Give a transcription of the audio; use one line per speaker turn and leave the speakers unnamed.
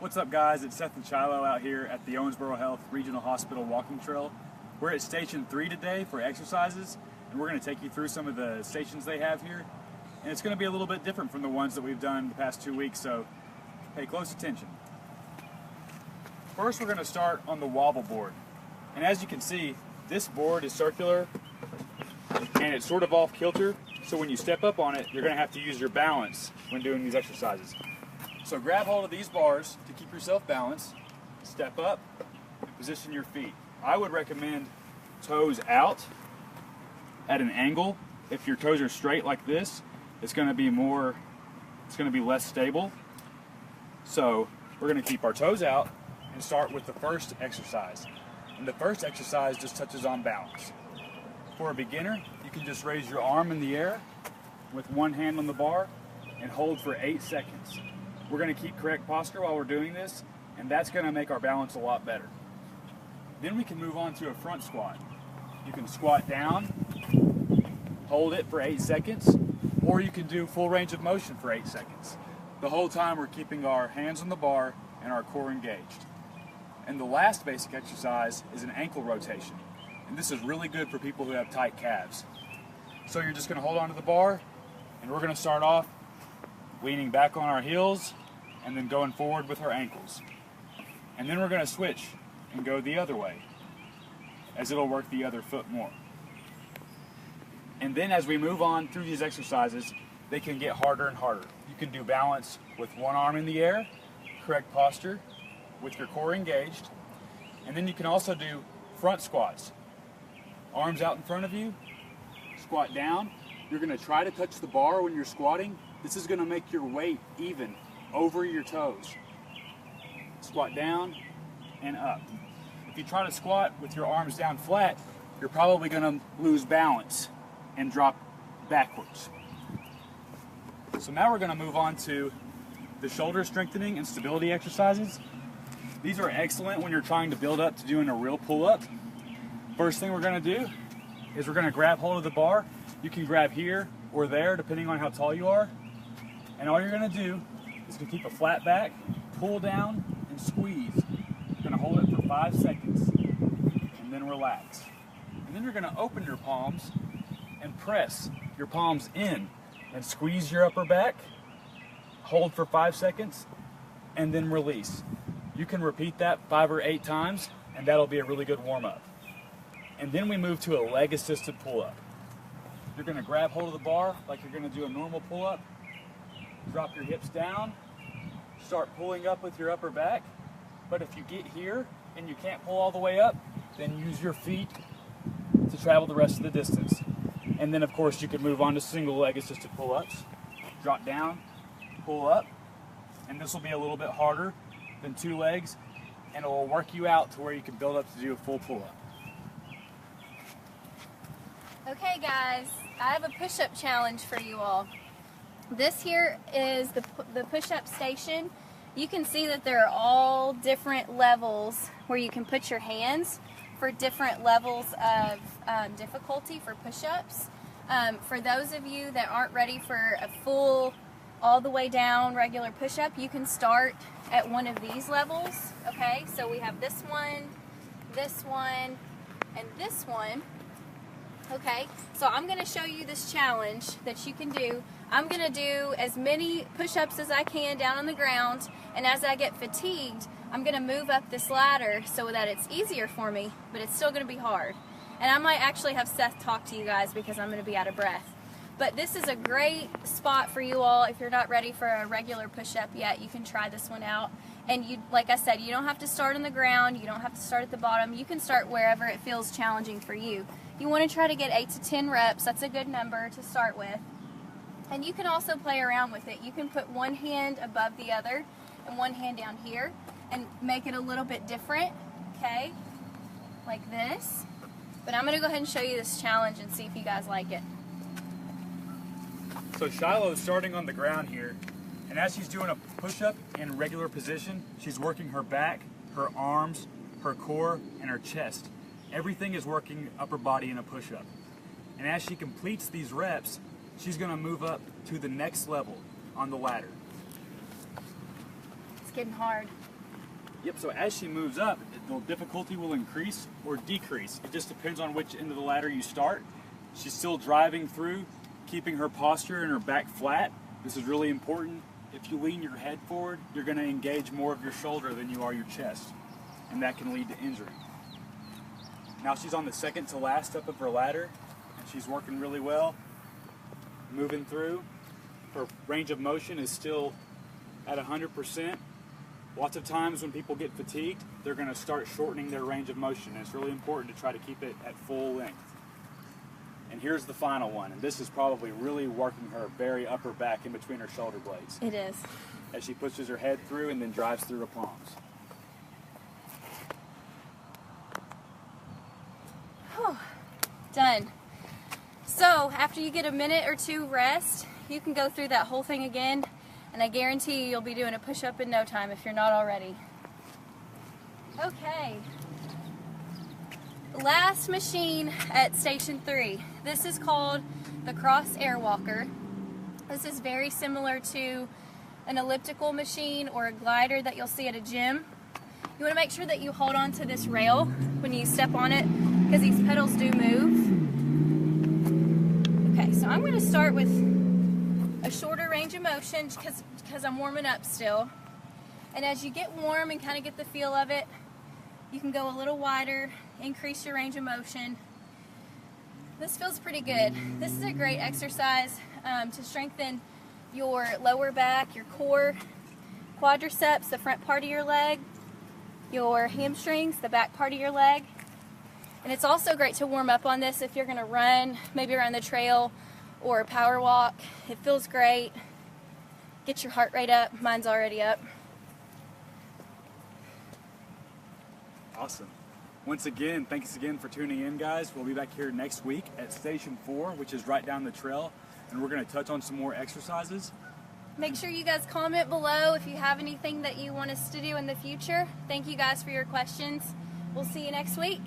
What's up, guys? It's Seth and Shiloh out here at the Owensboro Health Regional Hospital walking trail. We're at Station 3 today for exercises, and we're going to take you through some of the stations they have here. And it's going to be a little bit different from the ones that we've done the past 2 weeks, so pay close attention. First, we're going to start on the wobble board. And as you can see, this board is circular and it's sort of off kilter, so when you step up on it, you're going to have to use your balance when doing these exercises. So grab hold of these bars to keep yourself balanced, step up, and position your feet. I would recommend toes out at an angle. If your toes are straight like this, it's going to be less stable. So we're going to keep our toes out and start with the first exercise. And the first exercise just touches on balance. For a beginner, you can just raise your arm in the air with one hand on the bar and hold for 8 seconds. We're going to keep correct posture while we're doing this, and that's going to make our balance a lot better. Then we can move on to a front squat. You can squat down, hold it for 8 seconds, or you can do full range of motion for 8 seconds. The whole time we're keeping our hands on the bar and our core engaged. And the last basic exercise is an ankle rotation. And this is really good for people who have tight calves. So you're just going to hold onto the bar, and we're going to start off leaning back on our heels and then going forward with our ankles. And then we're going to switch and go the other way, as it'll work the other foot more. And then as we move on through these exercises, they can get harder and harder. You can do balance with one arm in the air, correct posture, with your core engaged. And then you can also do front squats. Arms out in front of you, squat down. You're going to try to touch the bar when you're squatting. This is going to make your weight even over your toes. Squat down and up. If you try to squat with your arms down flat, you're probably going to lose balance and drop backwards. So now we're going to move on to the shoulder strengthening and stability exercises. These are excellent when you're trying to build up to doing a real pull-up. First thing we're going to do is we're going to grab hold of the bar. You can grab here or there depending on how tall you are. And all you're going to do is to keep a flat back, pull down, and squeeze. You're going to hold it for 5 seconds and then relax. And then you're going to open your palms and press your palms in and squeeze your upper back, hold for 5 seconds, and then release. You can repeat that 5 or 8 times, and that'll be a really good warm-up. And then we move to a leg-assisted pull-up. You're going to grab hold of the bar like you're going to do a normal pull-up, drop your hips down, start pulling up with your upper back. But if you get here and you can't pull all the way up, then use your feet to travel the rest of the distance. And then, of course, you can move on to single leg-assisted pull-ups. Drop down, pull up, and this will be a little bit harder than 2 legs, and it will work you out to where you can build up to do a full pull-up.
Okay guys, I have a push-up challenge for you all. This here is the push-up station. You can see that there are all different levels where you can put your hands for different levels of difficulty for push-ups. For those of you that aren't ready for a full all the way down regular push-up, you can start at one of these levels. Okay, so we have this one, and this one. Okay, so I'm going to show you this challenge that you can do. I'm going to do as many push-ups as I can down on the ground, and as I get fatigued, I'm going to move up this ladder so that it's easier for me, but it's still going to be hard. And I might actually have Seth talk to you guys because I'm going to be out of breath. But this is a great spot for you all. If you're not ready for a regular push-up yet, you can try this one out. And you, like I said, you don't have to start on the ground. You don't have to start at the bottom. You can start wherever it feels challenging for you. You want to try to get 8 to 10 reps. That's a good number to start with. And you can also play around with it. You can put one hand above the other and one hand down here and make it a little bit different, okay, like this. But I'm going to go ahead and show you this challenge and see if you guys like it.
So Shiloh's starting on the ground here, and as she's doing a push-up in regular position, she's working her back, her arms, her core, and her chest. Everything is working upper body in a push-up. And as she completes these reps, she's going to move up to the next level on the ladder.
It's getting hard.
Yep, so as she moves up, the difficulty will increase or decrease. It just depends on which end of the ladder you start. She's still driving through, keeping her posture and her back flat. This is really important. If you lean your head forward, you're going to engage more of your shoulder than you are your chest, and that can lead to injury. Now she's on the second to last step of her ladder, and she's working really well, moving through. Her range of motion is still at 100%. Lots of times when people get fatigued, they're going to start shortening their range of motion, and it's really important to try to keep it at full length. And here's the final one, and this is probably really working her very upper back in between her shoulder blades.
It is.
As she pushes her head through and then drives through her palms.
Whew. Done. So after you get a minute or two rest, you can go through that whole thing again, and I guarantee you you'll be doing a push-up in no time if you're not already. Okay. Last machine at Station 3. This is called the Cross Air Walker. This is very similar to an elliptical machine or a glider that you'll see at a gym. You want to make sure that you hold on to this rail when you step on it because these pedals do move. Okay, so I'm going to start with a shorter range of motion because I'm warming up still. And as you get warm and kind of get the feel of it, you can go a little wider, increase your range of motion. This feels pretty good. This is a great exercise to strengthen your lower back, your core, quadriceps, the front part of your leg, your hamstrings, the back part of your leg. And it's also great to warm up on this if you're going to run, maybe around the trail or a power walk. It feels great. Get your heart rate up. Mine's already up.
Awesome. Once again, thanks again for tuning in, guys. We'll be back here next week at Station 4, which is right down the trail, and we're going to touch on some more exercises.
Make sure you guys comment below if you have anything that you want us to do in the future. Thank you guys for your questions. We'll see you next week.